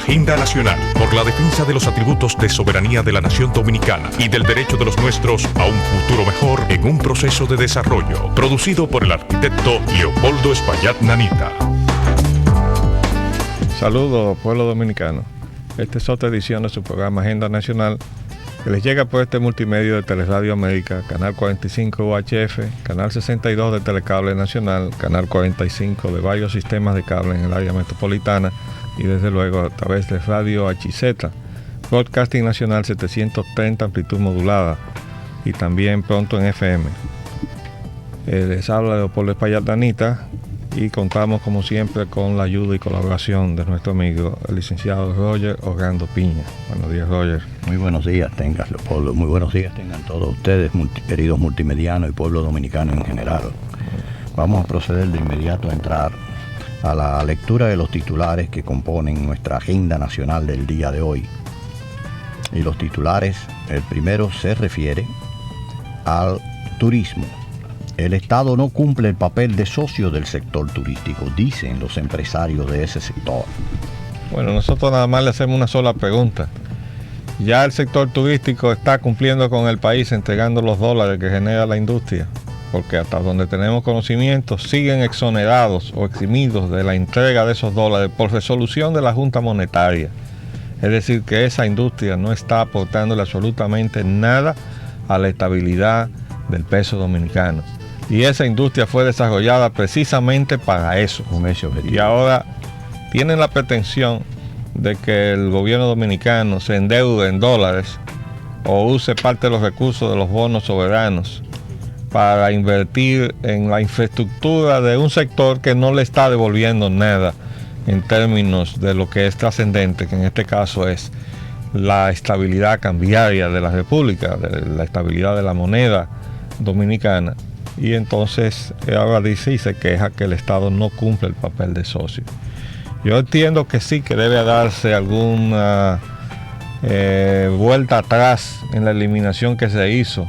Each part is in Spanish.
Agenda Nacional por la defensa de los atributos de soberanía de la nación dominicana y del derecho de los nuestros a un futuro mejor en un proceso de desarrollo. Producido por el arquitecto Leopoldo Espaillat Nanita. Saludos, pueblo dominicano. Esta es otra edición de su programa Agenda Nacional, que les llega por este multimedio de Teleradio América, Canal 45 UHF, Canal 62 de Telecable Nacional, Canal 45 de varios sistemas de cable en el área metropolitana y desde luego a través de Radio HZ, Broadcasting Nacional 730 amplitud modulada y también pronto en FM. Les habla Leopoldo Espaillat Nanita y contamos como siempre con la ayuda y colaboración de nuestro amigo el licenciado Roger Orlando Piña. Buenos días, Roger. Muy buenos días tengas, Leopoldo. Muy buenos días tengan todos ustedes, queridos multimedianos y pueblo dominicano en general. Vamos a proceder de inmediato a entrar a la lectura de los titulares que componen nuestra agenda nacional del día de hoy. Y los titulares, el primero se refiere al turismo. El Estado no cumple el papel de socio del sector turístico, dicen los empresarios de ese sector. Bueno, nosotros nada más le hacemos una sola pregunta. ¿Ya el sector turístico está cumpliendo con el país entregando los dólares que genera la industria? Porque hasta donde tenemos conocimiento siguen exonerados o eximidos de la entrega de esos dólares por resolución de la Junta Monetaria. Es decir, que esa industria no está aportándole absolutamente nada a la estabilidad del peso dominicano. Y esa industria fue desarrollada precisamente para eso. Con ese objetivo. Y ahora tienen la pretensión de que el gobierno dominicano se endeude en dólares o use parte de los recursos de los bonos soberanos para invertir en la infraestructura de un sector que no le está devolviendo nada en términos de lo que es trascendente, que en este caso es la estabilidad cambiaria de la República, de la estabilidad de la moneda dominicana. Y entonces ahora dice y se queja que el Estado no cumple el papel de socio. Yo entiendo que sí, que debe darse alguna vuelta atrás en la eliminación que se hizo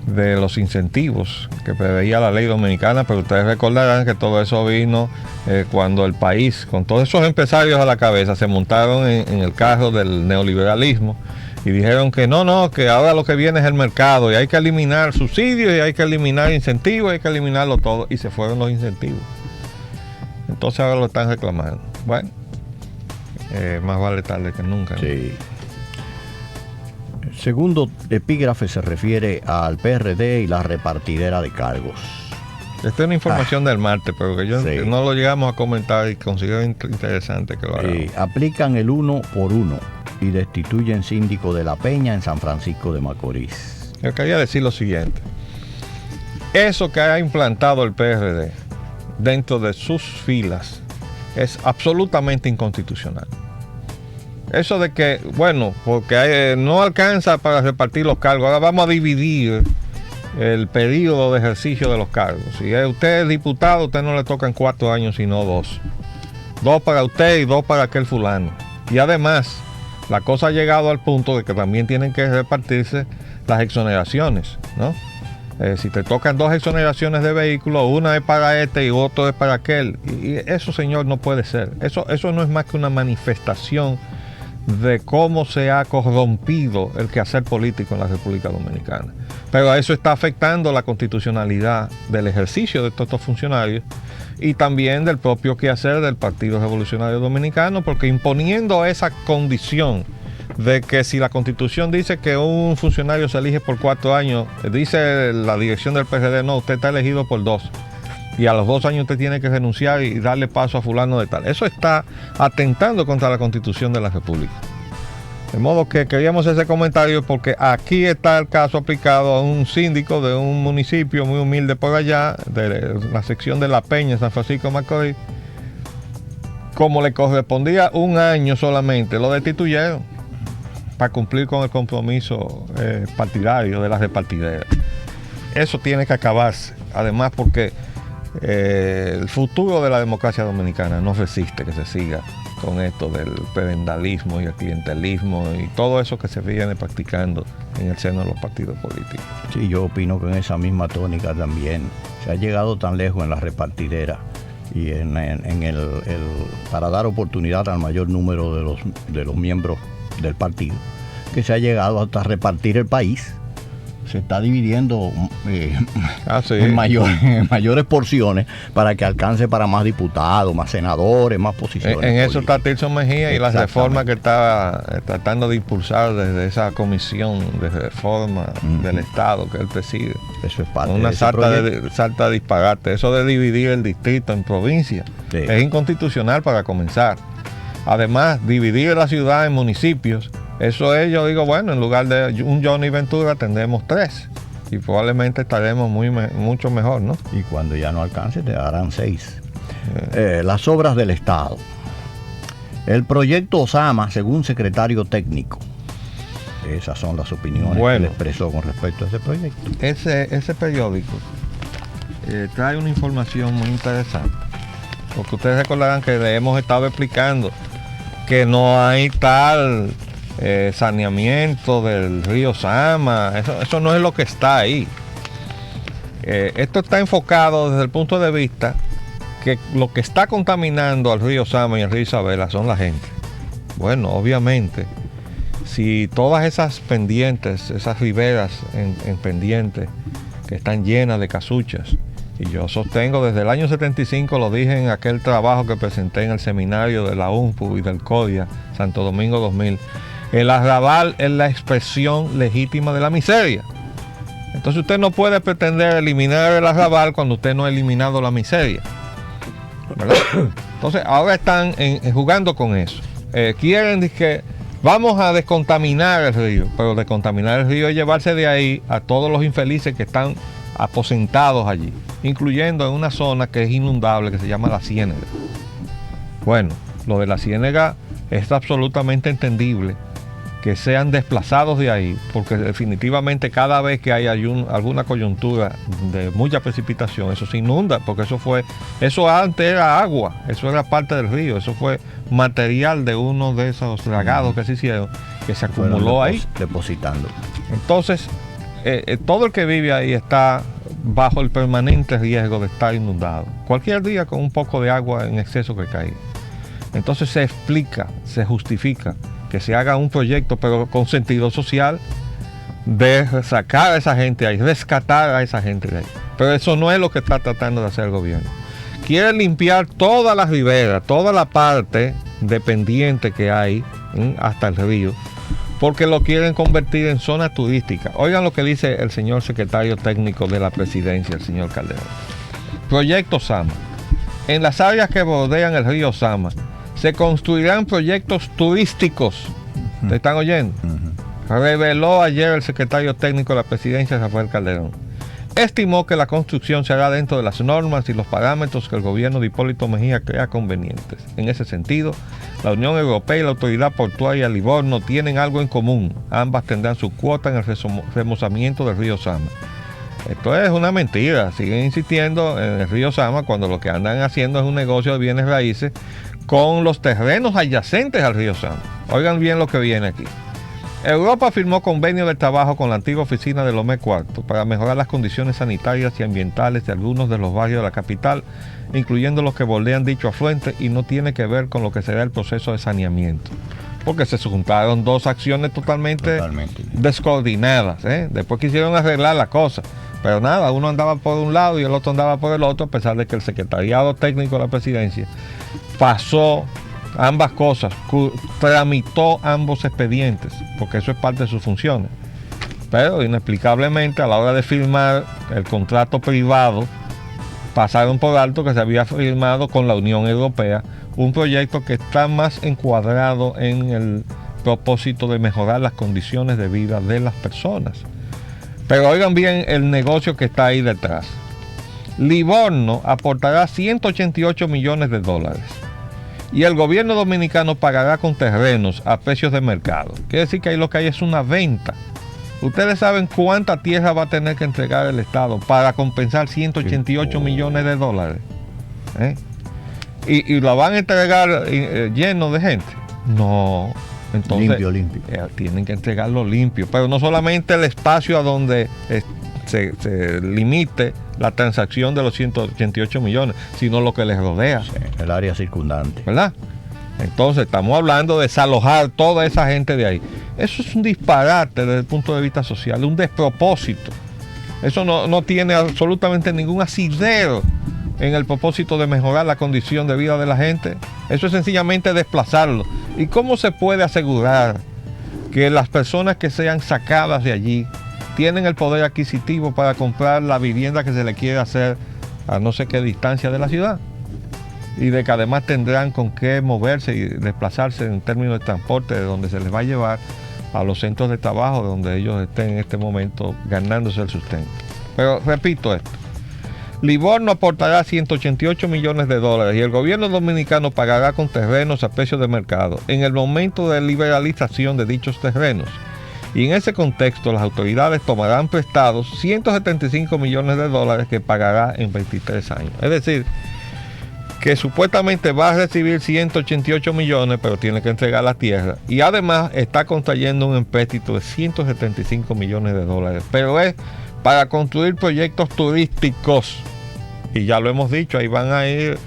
de los incentivos que preveía la ley dominicana, pero ustedes recordarán que todo eso vino cuando el país, con todos esos empresarios a la cabeza, se montaron en el carro del neoliberalismo y dijeron que no, que ahora lo que viene es el mercado y hay que eliminar subsidios y hay que eliminar incentivos, hay que eliminarlo todo, y se fueron los incentivos. Entonces ahora lo están reclamando. Bueno, más vale tarde que nunca, ¿no? Sí. El segundo epígrafe se refiere al PRD y la repartidera de cargos. Esta es una información del martes, pero que yo Sí. no lo llegamos a comentar y considero interesante que lo hagamos. Aplican el 1 por 1 y destituyen síndico de La Peña en San Francisco de Macorís. Yo quería decir lo siguiente. Eso que ha implantado el PRD dentro de sus filas es absolutamente inconstitucional. Eso de que, bueno, porque no alcanza para repartir los cargos, ahora vamos a dividir el periodo de ejercicio de los cargos. Si usted es diputado, usted no le tocan 4 años, sino 2. 2 para usted y 2 para aquel fulano. Y además, la cosa ha llegado al punto de que también tienen que repartirse las exoneraciones, ¿no? Si te tocan 2 exoneraciones de vehículos, una es para este y otro es para aquel. Y eso, señor, no puede ser. Eso no es más que una manifestación de cómo se ha corrompido el quehacer político en la República Dominicana. Pero eso está afectando la constitucionalidad del ejercicio de todos estos funcionarios y también del propio quehacer del Partido Revolucionario Dominicano, porque imponiendo esa condición de que si la Constitución dice que un funcionario se elige por 4 años, dice la dirección del PRD, no, usted está elegido por 2. Y a los 2 años usted tiene que renunciar y darle paso a fulano de tal. Eso está atentando contra la Constitución de la República. De modo que queríamos ese comentario porque aquí está el caso aplicado a un síndico de un municipio muy humilde por allá, de la sección de La Peña, San Francisco de Macorís. Como le correspondía 1 año solamente, lo destituyeron para cumplir con el compromiso partidario de la repartidera. Eso tiene que acabarse. Además porque el futuro de la democracia dominicana no resiste que se siga con esto del prebendalismo y el clientelismo y todo eso que se viene practicando en el seno de los partidos políticos. Sí, yo opino que en esa misma tónica también se ha llegado tan lejos en la repartidera y para dar oportunidad al mayor número de los miembros del partido, que se ha llegado hasta repartir el país. Se está dividiendo en mayores porciones para que alcance para más diputados, más senadores, más posiciones. En eso está Tirso Mejía y las reformas que está tratando de impulsar desde esa comisión de reforma del Estado que él preside. Eso es parte una de ese salta disparate. Eso de dividir el distrito en provincias es inconstitucional para comenzar. Además, dividir la ciudad en municipios, eso es, yo digo, bueno, en lugar de un Johnny Ventura tendremos 3 y probablemente estaremos mucho mejor, ¿no? Y cuando ya no alcance te darán 6. Las obras del Estado. El proyecto Osama, según secretario técnico. Esas son las opiniones que él expresó con respecto a ese proyecto. Ese periódico trae una información muy interesante, porque ustedes recordarán que le hemos estado explicando que no hay tal saneamiento del río Sama. Eso no es lo que está ahí. Esto está enfocado desde el punto de vista que lo que está contaminando al río Sama y al río Isabela son la gente. Bueno, obviamente, si todas esas pendientes, esas riberas en pendientes que están llenas de casuchas, y yo sostengo desde el año 75, lo dije en aquel trabajo que presenté en el seminario de la UNPU y del CODIA, Santo Domingo 2000, el arrabal es la expresión legítima de la miseria. Entonces usted no puede pretender eliminar el arrabal cuando usted no ha eliminado la miseria, ¿verdad? Entonces ahora están jugando con eso. Quieren que vamos a descontaminar el río, pero descontaminar el río es llevarse de ahí a todos los infelices que están aposentados allí, incluyendo en una zona que es inundable, que se llama la Ciénega. Bueno, lo de la Ciénega es absolutamente entendible que sean desplazados de ahí, porque definitivamente cada vez que hay alguna coyuntura de mucha precipitación, eso se inunda, porque eso antes era agua, eso era parte del río, eso fue material de uno de esos dragados que se hicieron, que se acumuló ahí. Depositando. Entonces, todo el que vive ahí está bajo el permanente riesgo de estar inundado, cualquier día con un poco de agua en exceso que caiga. Entonces se explica, se justifica que se haga un proyecto, pero con sentido social, de sacar a esa gente ahí, rescatar a esa gente de ahí. Pero eso no es lo que está tratando de hacer el gobierno. Quiere limpiar toda la ribera, toda la parte dependiente que hay hasta el río, porque lo quieren convertir en zona turística. Oigan lo que dice el señor secretario técnico de la presidencia, el señor Calderón. Proyecto Sama. En las áreas que bordean el río Sama se construirán proyectos turísticos. ¿Te están oyendo? Reveló ayer el secretario técnico de la presidencia, Rafael Calderón. Estimó que la construcción se hará dentro de las normas y los parámetros que el gobierno de Hipólito Mejía crea convenientes. En ese sentido, la Unión Europea y la Autoridad Portuaria Livorno tienen algo en común. Ambas tendrán su cuota en el remozamiento del río Sama. Esto es una mentira. Siguen insistiendo en el río Sama cuando lo que andan haciendo es un negocio de bienes raíces con los terrenos adyacentes al río Sama. Oigan bien lo que viene aquí. Europa firmó convenio de trabajo con la antigua oficina de Lomé Cuarto para mejorar las condiciones sanitarias y ambientales de algunos de los barrios de la capital, incluyendo los que bordean dicho afluente, y no tiene que ver con lo que será el proceso de saneamiento. Porque se juntaron dos acciones totalmente descoordinadas. Después quisieron arreglar la cosa. Pero nada, uno andaba por un lado y el otro andaba por el otro, a pesar de que el secretariado técnico de la presidencia pasó ambas cosas, tramitó ambos expedientes, porque eso es parte de sus funciones. Pero inexplicablemente a la hora de firmar el contrato privado, pasaron por alto que se había firmado con la Unión Europea un proyecto que está más encuadrado en el propósito de mejorar las condiciones de vida de las personas. Pero oigan bien el negocio que está ahí detrás. Livorno aportará 188 millones de dólares y el gobierno dominicano pagará con terrenos a precios de mercado. Quiere decir que ahí lo que hay es una venta. Ustedes saben cuánta tierra va a tener que entregar el Estado para compensar 188 millones de dólares. Y lo van a entregar lleno de gente. No. Entonces, limpio. Tienen que entregarlo limpio. Pero no solamente el espacio a donde se limite la transacción de los 188 millones, sino lo que les rodea. Sí, el área circundante. ¿Verdad? Entonces estamos hablando de desalojar toda esa gente de ahí. Eso es un disparate desde el punto de vista social, un despropósito. Eso no tiene absolutamente ningún asidero en el propósito de mejorar la condición de vida de la gente. Eso es sencillamente desplazarlo. ¿Y cómo se puede asegurar que las personas que sean sacadas de allí tienen el poder adquisitivo para comprar la vivienda que se le quiere hacer a no sé qué distancia de la ciudad? Y de que además tendrán con qué moverse y desplazarse en términos de transporte, de donde se les va a llevar a los centros de trabajo donde ellos estén en este momento ganándose el sustento. Pero repito esto, Livorno aportará 188 millones de dólares y el gobierno dominicano pagará con terrenos a precios de mercado en el momento de liberalización de dichos terrenos. Y en ese contexto las autoridades tomarán prestados 175 millones de dólares que pagará en 23 años. Es decir, que supuestamente va a recibir 188 millones, pero tiene que entregar la tierra. Y además está contrayendo un empréstito de 175 millones de dólares. Pero es para construir proyectos turísticos. Y ya lo hemos dicho, ahí van a ir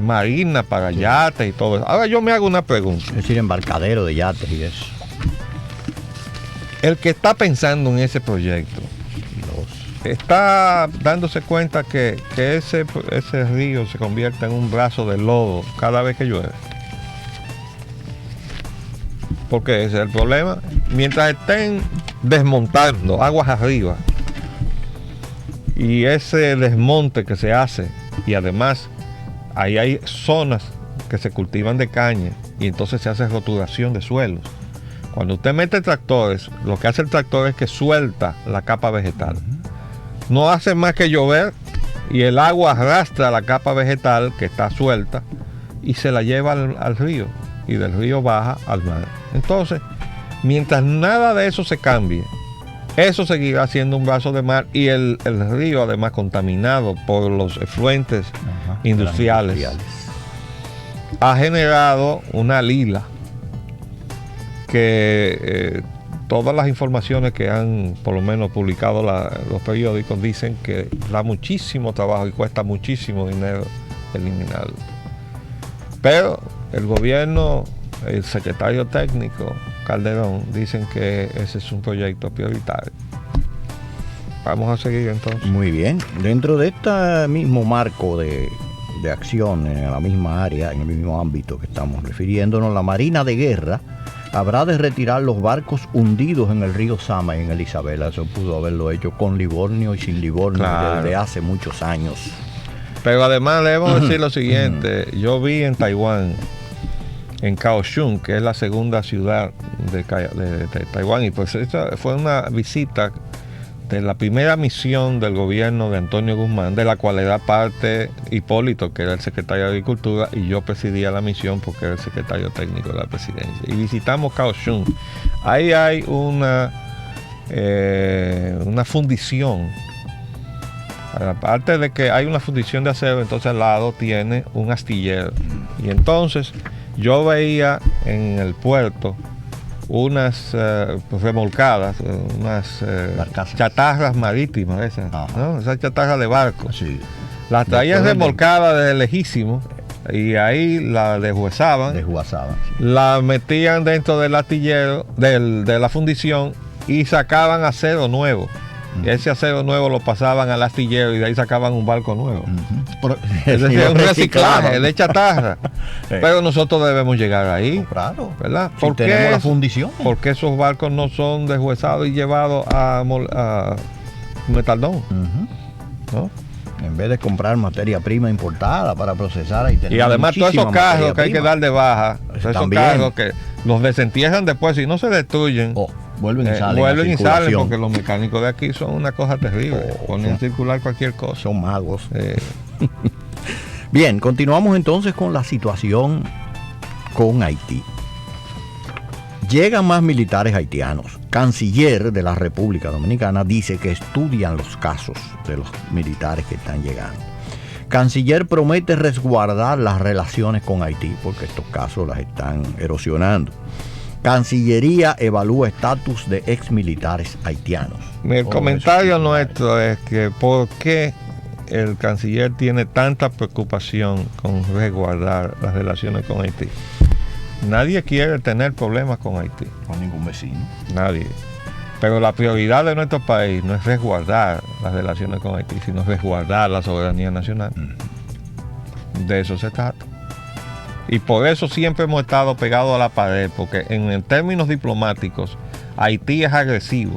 marinas para yates y todo eso. Ahora yo me hago una pregunta. Es decir, embarcadero de yates y eso. El que está pensando en ese proyecto está dándose cuenta que ese río se convierte en un brazo de lodo cada vez que llueve. Porque ese es el problema. Mientras estén desmontando aguas arriba y ese desmonte que se hace, y además ahí hay zonas que se cultivan de caña y entonces se hace roturación de suelos. Cuando usted mete tractores, lo que hace el tractor es que suelta la capa vegetal. No hace más que llover y el agua arrastra la capa vegetal que está suelta y se la lleva al río, y del río baja al mar. Entonces, mientras nada de eso se cambie, eso seguirá siendo un brazo de mar, y el río además contaminado por los efluentes industriales ha generado una lila que todas las informaciones que han por lo menos publicado los periódicos dicen que da muchísimo trabajo y cuesta muchísimo dinero eliminarlo. Pero el gobierno, el secretario técnico Calderón, dicen que ese es un proyecto prioritario. Vamos a seguir entonces. Muy bien. Dentro de este mismo marco de acción, en la misma área, en el mismo ámbito que estamos refiriéndonos, la Marina de Guerra habrá de retirar los barcos hundidos en el río Sama y en el Isabela. Eso pudo haberlo hecho con Livorno y sin Livorno, claro, desde hace muchos años. Pero además debemos decir lo siguiente. Yo vi en Taiwán, en Kaohsiung, que es la segunda ciudad de Taiwán, y pues esta fue una visita de la primera misión del gobierno de Antonio Guzmán, de la cual era parte Hipólito, que era el secretario de Agricultura, y yo presidía la misión porque era el secretario técnico de la presidencia. Y visitamos Kaohsiung. Ahí hay una fundición. Aparte de que hay una fundición de acero, entonces al lado tiene un astillero. Y entonces yo veía en el puerto unas remolcadas, unas chatarras marítimas, esas, ¿no? Esas chatarras de barco. Sí. Las traían remolcadas desde lejísimo y ahí la deshuesaban. Sí. La metían dentro del astillero, de la fundición, y sacaban acero nuevo. Y ese acero nuevo lo pasaban al astillero y de ahí sacaban un barco nuevo. Es decir, un reciclaje de chatarra. Pero nosotros debemos llegar ahí. Claro. ¿Verdad? Si tenemos la fundición. Porque esos barcos no son deshuesados y llevados a Metaldón. ¿No? En vez de comprar materia prima importada para procesar y además todos esos carros que hay que dar de baja, esos carros que los desentierran después y no se destruyen. Vuelven y salen porque los mecánicos de aquí son una cosa terrible. Ponen a circular cualquier cosa. Son magos. Bien, continuamos entonces con la situación con Haití. Llegan más militares haitianos. Canciller de la República Dominicana dice que estudian los casos de los militares que están llegando. Canciller promete resguardar las relaciones con Haití porque estos casos las están erosionando. Cancillería evalúa estatus de exmilitares haitianos. El comentario nuestro es que por qué el canciller tiene tanta preocupación con resguardar las relaciones con Haití. Nadie quiere tener problemas con Haití. Con ningún vecino. Nadie. Pero la prioridad de nuestro país no es resguardar las relaciones con Haití, sino resguardar la soberanía nacional. De eso se trata. Y por eso siempre hemos estado pegados a la pared, porque en términos diplomáticos, Haití es agresivo.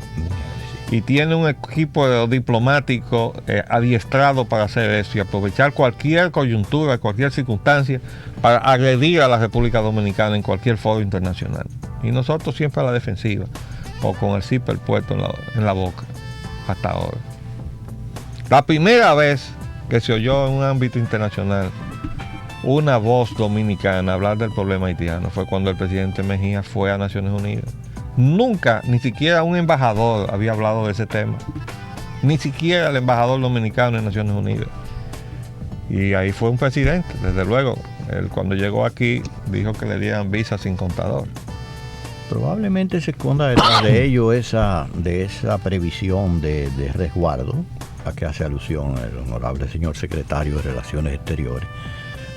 Y tiene un equipo diplomático adiestrado para hacer eso y aprovechar cualquier coyuntura, cualquier circunstancia para agredir a la República Dominicana en cualquier foro internacional. Y nosotros siempre a la defensiva o con el zipper puesto en la boca hasta ahora. La primera vez que se oyó en un ámbito internacional una voz dominicana hablar del problema haitiano fue cuando el presidente Mejía fue a Naciones Unidas. Nunca, ni siquiera un embajador había hablado de ese tema. Ni siquiera el embajador dominicano en Naciones Unidas. Y ahí fue un presidente, desde luego. Él cuando llegó aquí dijo que le dieran visa sin contador. Probablemente se esconda detrás de ello de esa previsión de resguardo a que hace alusión el honorable señor secretario de Relaciones Exteriores,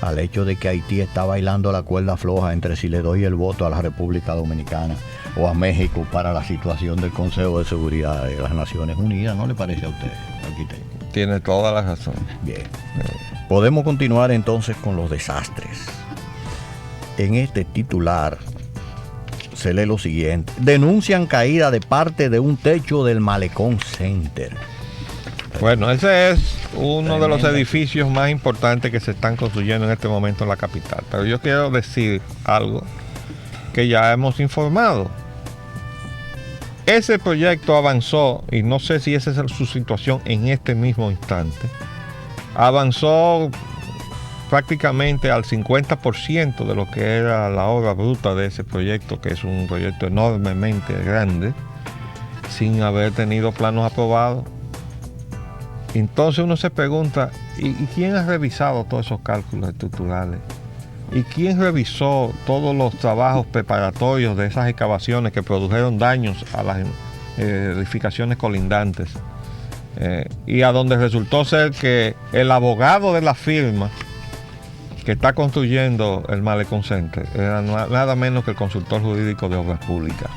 al hecho de que Haití está bailando la cuerda floja entre si le doy el voto a la República Dominicana o a México para la situación del Consejo de Seguridad de las Naciones Unidas. ¿No le parece a usted, arquitecto? Tiene toda la razón. Bien. Podemos continuar entonces con los desastres. En este titular se lee lo siguiente: denuncian caída de parte de un techo del Malecón Center. Bueno, ese es uno de los edificios más importantes que se están construyendo en este momento en la capital. Pero yo quiero decir algo que ya hemos informado. Ese proyecto avanzó, y no sé si esa es su situación en este mismo instante, avanzó prácticamente al 50% de lo que era la obra bruta de ese proyecto, que es un proyecto enormemente grande, sin haber tenido planos aprobados. Entonces uno se pregunta, ¿y quién ha revisado todos esos cálculos estructurales? ¿Y quién revisó todos los trabajos preparatorios de esas excavaciones que produjeron daños a las edificaciones colindantes? Y a donde resultó ser que el abogado de la firma que está construyendo el Malecón Center era nada menos que el consultor jurídico de Obras Públicas.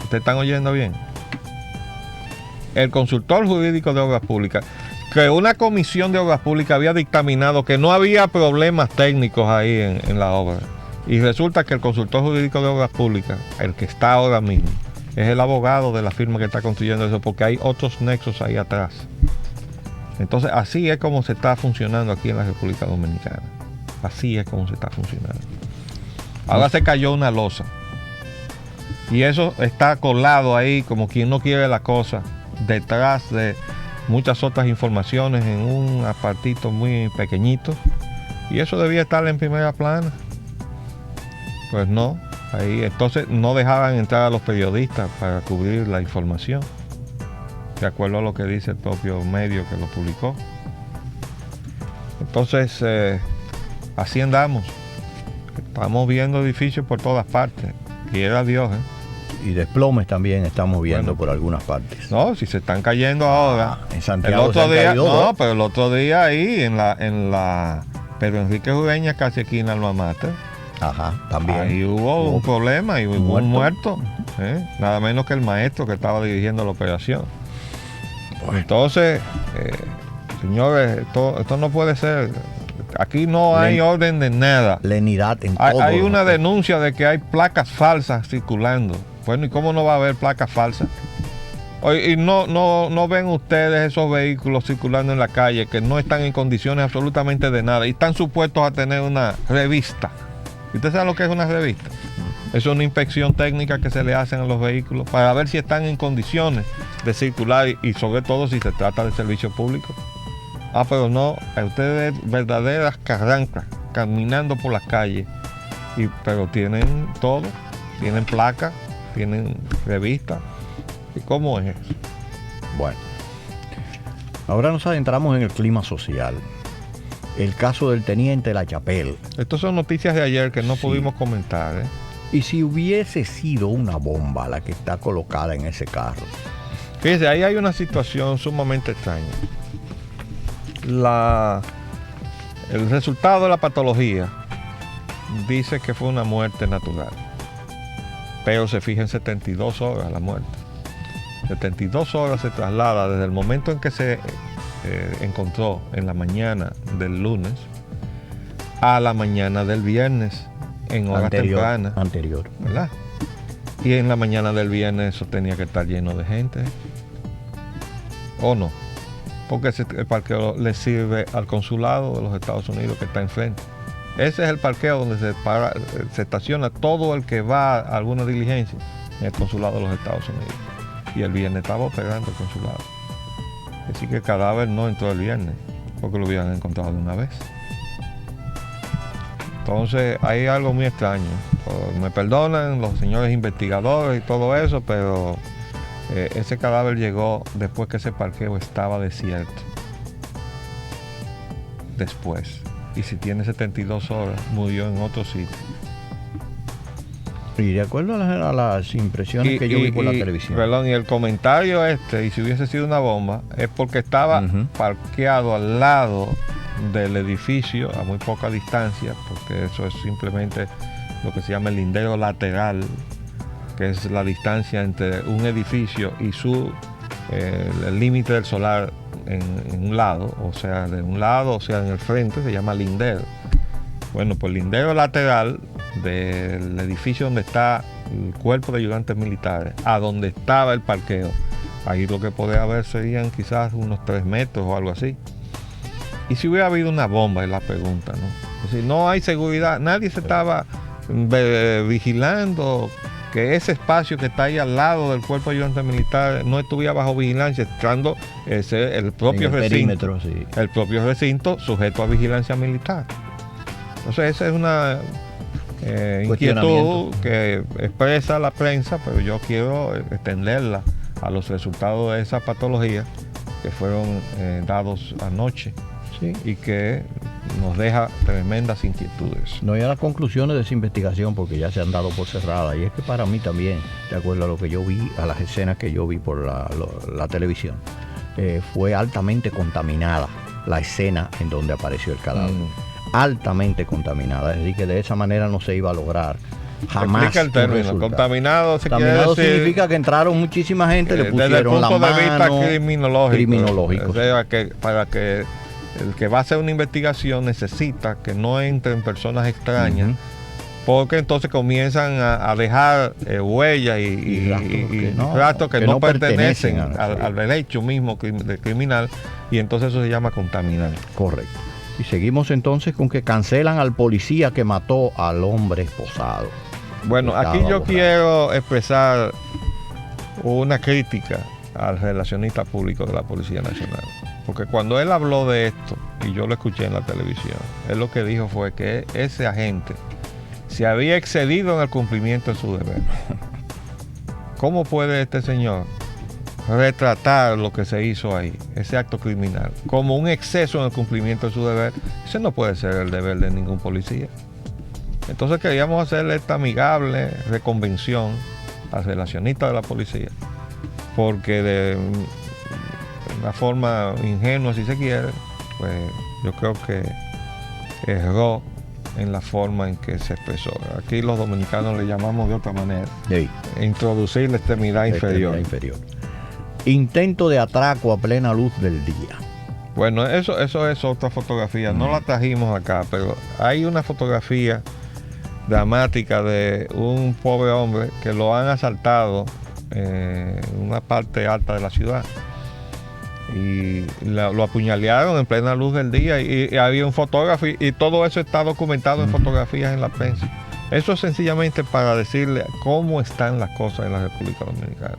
¿Ustedes están oyendo bien? El consultor jurídico de Obras Públicas, que una comisión de Obras Públicas había dictaminado que no había problemas técnicos ahí en la obra. Y resulta que el consultor jurídico de Obras Públicas, el que está ahora mismo, es el abogado de la firma que está construyendo eso, porque hay otros nexos ahí atrás. Entonces, así es como se está funcionando aquí en la República Dominicana. Así es como se está funcionando. Ahora se cayó una losa. Y eso está colado ahí como quien no quiere la cosa, detrás de muchas otras informaciones en un apartito muy pequeñito, y eso debía estar en primera plana. Pues no, ahí entonces no dejaban entrar a los periodistas para cubrir la información, de acuerdo a lo que dice el propio medio que lo publicó. Entonces así andamos, estamos viendo edificios por todas partes, quiera Dios, Y desplomes también estamos viendo por algunas partes. No, si se están cayendo ahora. En Santiago el otro día, no, pero el otro día ahí en la Pedro Enrique Ureña, casi aquí en Alma Mater. Ajá, también. Ahí hubo un problema y hubo un muerto. Nada menos que el maestro que estaba dirigiendo la operación. Bueno. Entonces, señores, esto no puede ser. Aquí no hay orden de nada. Lenidad en todo. Hay una denuncia de que hay placas falsas circulando. Bueno, ¿y cómo no va a haber placas falsas? Y no ven ustedes esos vehículos circulando en la calle que no están en condiciones absolutamente de nada y están supuestos a tener una revista. ¿Usted sabe lo que es una revista? Es una inspección técnica que se le hacen a los vehículos para ver si están en condiciones de circular y sobre todo si se trata de servicio público. Pero no, ustedes verdaderas carrancas caminando por las calles, pero tienen todo, tienen placas, tienen revistas. ¿Y cómo es eso? Bueno, ahora nos adentramos en el clima social. El caso del teniente La Chapelle. Estas son noticias de ayer que no pudimos comentar. Y si hubiese sido una bomba la que está colocada en ese carro. Fíjese, ahí hay una situación sumamente extraña. El resultado de la patología dice que fue una muerte natural, pero se fija en 72 horas la muerte. 72 horas se traslada desde el momento en que se encontró en la mañana del lunes a la mañana del viernes en horas tempranas. Anterior. ¿Verdad? Y en la mañana del viernes eso tenía que estar lleno de gente. ¿O no? Porque el parqueo le sirve al consulado de los Estados Unidos que está enfrente. Ese es el parqueo donde se estaciona todo el que va a alguna diligencia en el consulado de los Estados Unidos. Y el viernes estaba operando el consulado. Así que el cadáver no entró el viernes, porque lo hubieran encontrado de una vez. Entonces hay algo muy extraño. Me perdonan los señores investigadores y todo eso, pero ese cadáver llegó después que ese parqueo estaba desierto. Después. Y si tiene 72 horas, murió en otro sitio. Y de acuerdo a las impresiones que yo vi por la televisión. Perdón, y el comentario y si hubiese sido una bomba, es porque estaba parqueado al lado del edificio, a muy poca distancia, porque eso es simplemente lo que se llama el lindero lateral, que es la distancia entre un edificio y el límite del solar en un lado, o sea, de un lado, o sea, en el frente, se llama lindero. Bueno, pues el lindero lateral del edificio donde está el cuerpo de ayudantes militares, a donde estaba el parqueo, ahí lo que podría haber serían quizás unos 3 metros o algo así. Y si hubiera habido una bomba, es la pregunta, ¿no? Es decir, no hay seguridad, nadie se estaba vigilando que ese espacio que está ahí al lado del cuerpo de ayudantes militares no estuviera bajo vigilancia, estando el propio recinto, sí. El propio recinto sujeto a vigilancia militar. Entonces esa es una inquietud que expresa la prensa, pero yo quiero extenderla a los resultados de esa patología que fueron dados anoche, sí, y que nos deja tremendas inquietudes. No hay a las conclusiones de esa investigación porque ya se han dado por cerrada, y es que para mí también, de acuerdo a lo que yo vi, a las escenas que yo vi por la televisión, fue altamente contaminada la escena en donde apareció el cadáver. Altamente contaminada, es decir, que de esa manera no se iba a lograr jamás. Explica el término, contaminado. Contaminado significa que entraron muchísima gente, le pusieron la mano. Desde el punto de vista criminológico. O sea, para que el que va a hacer una investigación necesita que no entren personas extrañas, porque entonces comienzan a dejar huellas y rastros que no pertenecen al derecho mismo criminal, y entonces eso se llama contaminar. Correcto. Y seguimos entonces con que cancelan al policía que mató al hombre esposado. Bueno, aquí yo quiero expresar una crítica al relacionista público de la Policía Nacional. Porque cuando él habló de esto, y yo lo escuché en la televisión, él lo que dijo fue que ese agente se había excedido en el cumplimiento de su deber. ¿Cómo puede este señor retratar lo que se hizo ahí, ese acto criminal, como un exceso en el cumplimiento de su deber? Ese no puede ser el deber de ningún policía. Entonces queríamos hacerle esta amigable reconvención al relacionista de la policía, porque de una forma ingenua, si se quiere, pues yo creo que erró en la forma en que se expresó. Aquí los dominicanos le llamamos de otra manera, sí, introducir la extremidad inferior. Intento de atraco a plena luz del día. Bueno, eso es otra fotografía. No la trajimos acá, pero hay una fotografía dramática de un pobre hombre que lo han asaltado en una parte alta de la ciudad. Y lo apuñalearon en plena luz del día, y había un fotógrafo, y todo eso está documentado en fotografías en la prensa. Eso es sencillamente para decirle cómo están las cosas en la República Dominicana.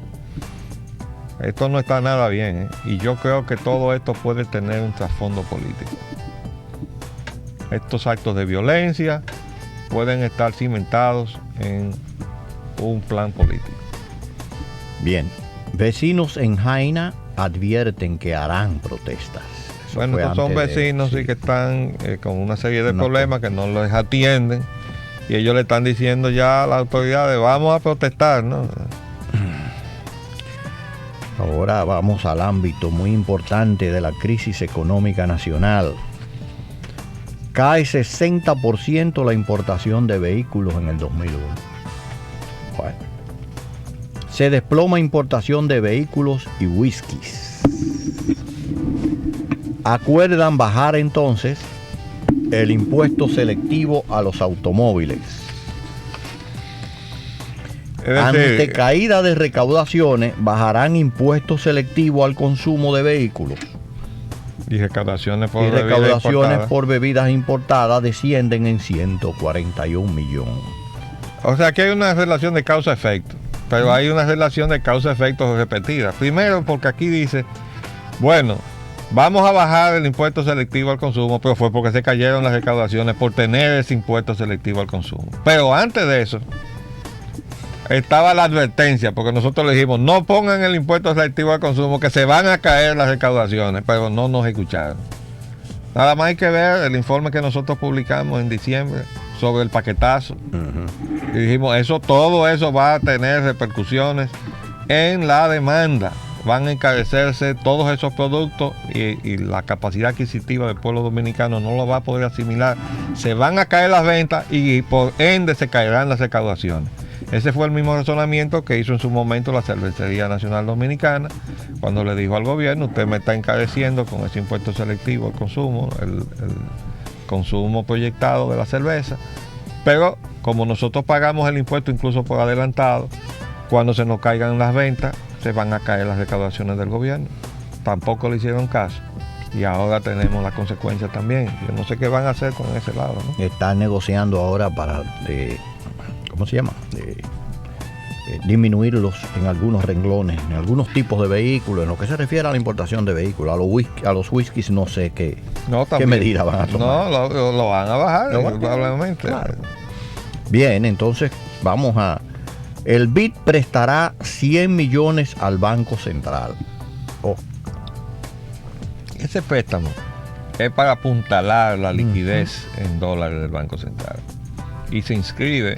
Esto no está nada bien, y yo creo que todo esto puede tener un trasfondo político. Estos actos de violencia pueden estar cimentados en un plan político. Bien, vecinos en Jaina advierten que harán protestas. Bueno, estos son vecinos y que están con una serie de problemas que no les atienden, y ellos le están diciendo ya a las autoridades, vamos a protestar, ¿no? Ahora vamos al ámbito muy importante de la crisis económica nacional. Cae 60% la importación de vehículos en el 2001. Bueno. Se desploma importación de vehículos y whiskies. Acuerdan bajar entonces el impuesto selectivo a los automóviles. Ante caída de recaudaciones, bajarán impuestos selectivos al consumo de vehículos. Y recaudaciones por bebidas importadas descienden en 141 millones. O sea, que hay una relación de causa-efecto, pero hay una relación de causa-efecto repetida. Primero, porque aquí dice, bueno, vamos a bajar el impuesto selectivo al consumo, pero fue porque se cayeron las recaudaciones por tener ese impuesto selectivo al consumo. Pero antes de eso, estaba la advertencia, porque nosotros le dijimos, no pongan el impuesto selectivo al consumo, que se van a caer las recaudaciones, pero no nos escucharon. Nada más hay que ver el informe que nosotros publicamos en diciembre sobre el paquetazo. Y dijimos, todo eso va a tener repercusiones en la demanda. Van a encarecerse todos esos productos y la capacidad adquisitiva del pueblo dominicano no lo va a poder asimilar. Se van a caer las ventas y por ende se caerán las recaudaciones. Ese fue el mismo razonamiento que hizo en su momento la Cervecería Nacional Dominicana, cuando le dijo al gobierno, usted me está encareciendo con ese impuesto selectivo al consumo, el consumo proyectado de la cerveza, pero como nosotros pagamos el impuesto incluso por adelantado, cuando se nos caigan las ventas, se van a caer las recaudaciones del gobierno. Tampoco le hicieron caso. Y ahora tenemos las consecuencias también. Yo no sé qué van a hacer con ese lado, ¿no? Están negociando ahora para... ¿cómo se llama? Disminuirlos en algunos renglones, en algunos tipos de vehículos, en lo que se refiere a la importación de vehículos. A los whiskies no sé qué medida van a tomar. No, lo van a bajar, probablemente. Claro. Bien, entonces vamos a... El BID prestará 100 millones al Banco Central. Ese préstamo es para apuntalar la liquidez en dólares del Banco Central. Y se inscribe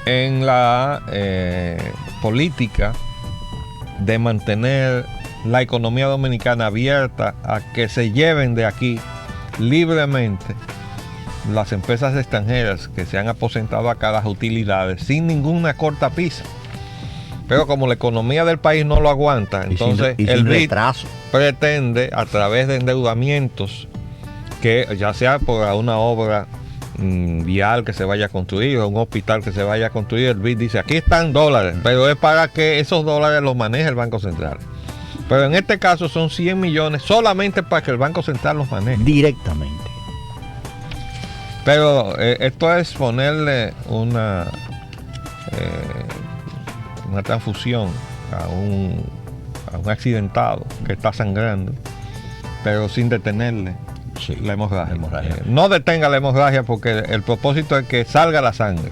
en la política de mantener la economía dominicana abierta a que se lleven de aquí libremente las empresas extranjeras que se han aposentado acá las utilidades sin ninguna cortapisa. Pero como la economía del país no lo aguanta, entonces el BID pretende, a través de endeudamientos, que ya sea por una obra vial que se vaya a construir o un hospital que se vaya a construir, el BID dice, aquí están dólares, pero es para que esos dólares los maneje el Banco Central. Pero en este caso son 100 millones solamente para que el Banco Central los maneje. Directamente. Pero esto es ponerle una transfusión a un accidentado que está sangrando, pero sin detenerle la hemorragia. No detenga la hemorragia, porque el propósito es que salga la sangre.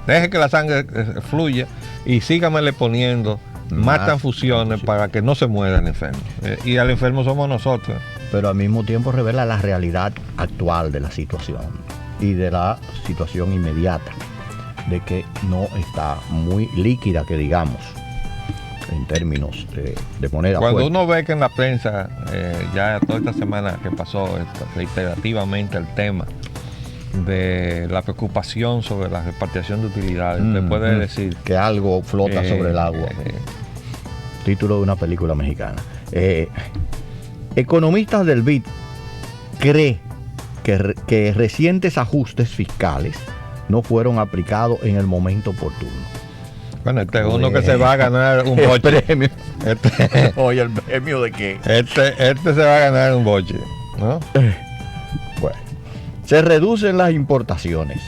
Deje que la sangre fluya y sígamele poniendo más transfusiones para que no se muera el enfermo. Y al enfermo somos nosotros. Pero al mismo tiempo revela la realidad actual de la situación y de la situación inmediata, de que no está muy líquida, que digamos, en términos de moneda. Cuando uno ve que en la prensa, ya toda esta semana que pasó reiterativamente el tema de la preocupación sobre la repatriación de utilidades, usted puede decir que algo flota sobre el agua. Título de una película mexicana. Economistas del BID creen que recientes ajustes fiscales no fueron aplicados en el momento oportuno. Bueno, este es uno que se va a ganar un boche. Premio. Oye, ¿el premio de qué? Este se va a ganar un boche, ¿no? Bueno, se reducen las importaciones.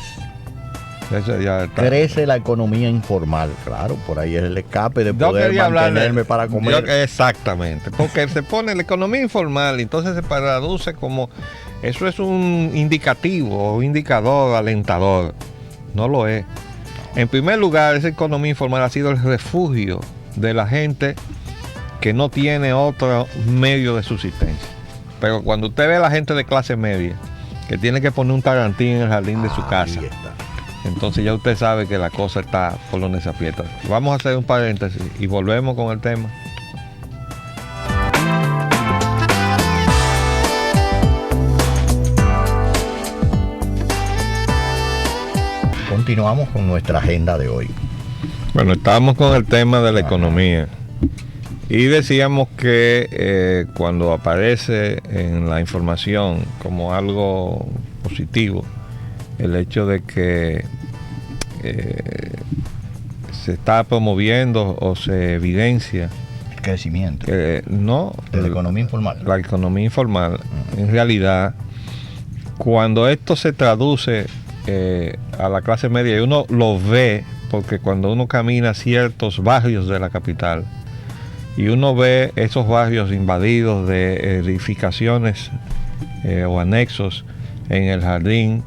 Eso ya está. Crece la economía informal, claro, por ahí es el escape de poder mantenerme para comer. Exactamente, porque se pone la economía informal y entonces se traduce como, eso es un indicativo o indicador alentador. No lo es. En primer lugar, esa economía informal ha sido el refugio de la gente que no tiene otro medio de subsistencia. Pero cuando usted ve a la gente de clase media que tiene que poner un tarantín en el jardín de su casa entonces ya usted sabe que la cosa está por donde se aprieta. Vamos a hacer un paréntesis y volvemos con el tema. Continuamos con nuestra agenda de hoy. Bueno, estábamos con el tema de la economía y decíamos que cuando aparece en la información como algo positivo el hecho de que se está promoviendo o se evidencia El crecimiento no de la economía informal. La economía informal, en realidad, cuando esto se traduce a la clase media y uno lo ve, porque cuando uno camina ciertos barrios de la capital y uno ve esos barrios invadidos de edificaciones o anexos en el jardín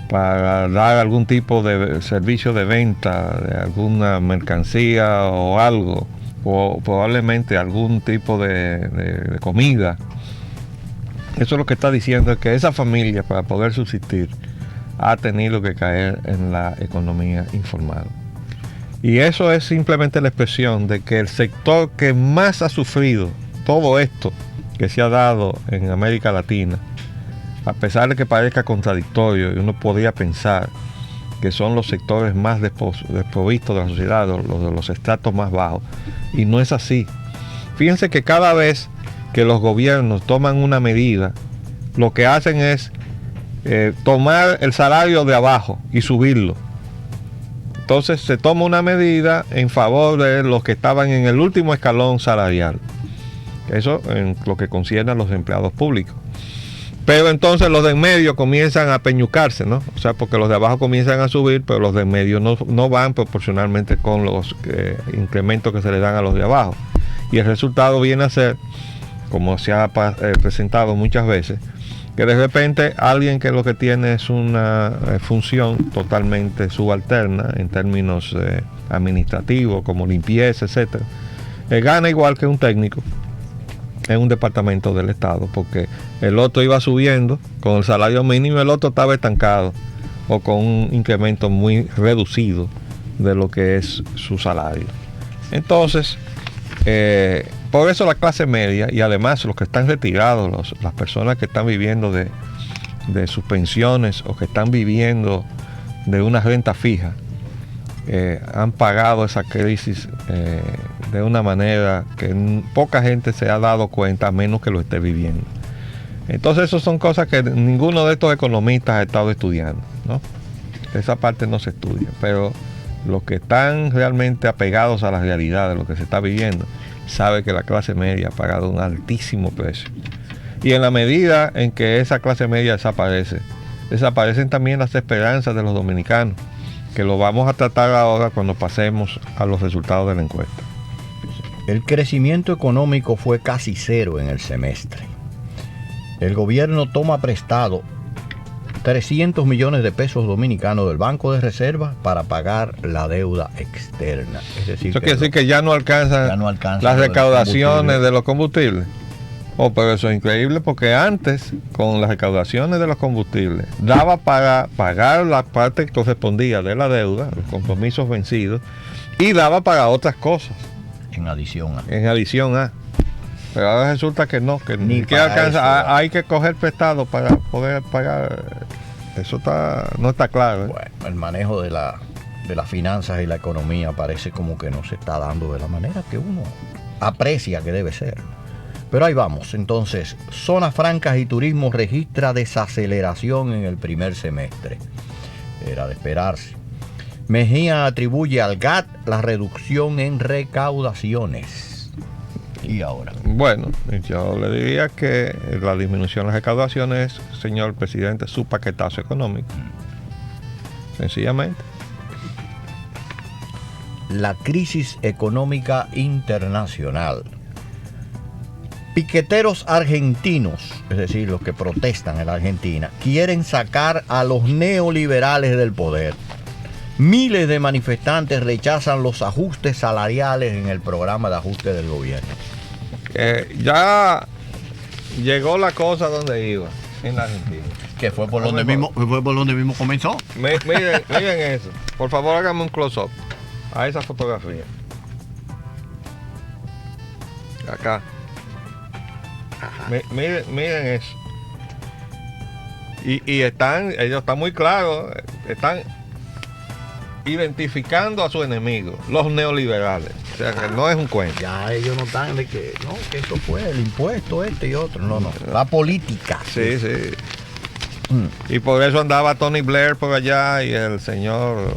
para dar algún tipo de servicio de venta de alguna mercancía o algo, o probablemente algún tipo de comida, eso es lo que está diciendo, es que esa familia, para poder subsistir, ha tenido que caer en la economía informal. Y eso es simplemente la expresión de que el sector que más ha sufrido todo esto que se ha dado en América Latina, a pesar de que parezca contradictorio y uno podría pensar que son los sectores más desprovistos de la sociedad, los de los estratos más bajos, y no es así. Fíjense que cada vez que los gobiernos toman una medida, lo que hacen es tomar el salario de abajo y subirlo. Entonces se toma una medida en favor de los que estaban en el último escalón salarial. Eso en lo que concierne a los empleados públicos. Pero entonces los de en medio comienzan a peñucarse, ¿no? O sea, porque los de abajo comienzan a subir, pero los de en medio no van proporcionalmente con los incrementos que se le dan a los de abajo. Y el resultado viene a ser, como se ha presentado muchas veces, que de repente alguien que lo que tiene es una función totalmente subalterna en términos administrativos, como limpieza, etcétera, gana igual que un técnico en un departamento del Estado, porque el otro iba subiendo con el salario mínimo, el otro estaba estancado o con un incremento muy reducido de lo que es su salario. Entonces, por eso la clase media y además los que están retirados, las personas que están viviendo de sus pensiones o que están viviendo de una renta fija, han pagado esa crisis de una manera que poca gente se ha dado cuenta, a menos que lo esté viviendo. Entonces eso son cosas que ninguno de estos economistas ha estado estudiando, ¿no? Esa parte no se estudia, pero los que están realmente apegados a la realidad de lo que se está viviendo, sabe que la clase media ha pagado un altísimo precio. Y en la medida en que esa clase media desaparece, desaparecen también las esperanzas de los dominicanos, que lo vamos a tratar ahora cuando pasemos a los resultados de la encuesta. El crecimiento económico fue casi cero en el semestre. El gobierno toma prestado 300 millones de pesos dominicanos del Banco de Reserva para pagar la deuda externa. Es decir, eso quiere decir que ya no alcanzan las recaudaciones de los combustibles. Oh, pero eso es increíble, porque antes, con las recaudaciones de los combustibles, daba para pagar la parte que correspondía de la deuda, los compromisos vencidos, y daba para otras cosas. En adición a. Pero ahora resulta que no, que ni que alcanza, eso, hay que coger prestado para poder pagar. Eso no está claro, ¿eh? Bueno, el manejo de las finanzas y la economía parece como que no se está dando de la manera que uno aprecia que debe ser. Pero ahí vamos. Entonces, Zonas Francas y Turismo registra desaceleración en el primer semestre. Era de esperarse. Mejía atribuye al GAT la reducción en recaudaciones. ¿Y ahora? Bueno, yo le diría que la disminución de las recaudaciones, señor presidente, su paquetazo económico. Sencillamente. La crisis económica internacional. Piqueteros argentinos, es decir, los que protestan en la Argentina, quieren sacar a los neoliberales del poder. Miles de manifestantes rechazan los ajustes salariales en el programa de ajuste del gobierno. Ya llegó la cosa donde iba, en la Argentina. Que fue por donde mismo comenzó. Miren eso. Por favor, háganme un close-up a esa fotografía. Acá. Miren eso. Y ellos están muy claros, están identificando a su enemigo, los neoliberales. O sea, que no es un cuento. Ya ellos no están de que eso fue el impuesto y otro. No. La política. Sí. Y por eso andaba Tony Blair por allá y el señor,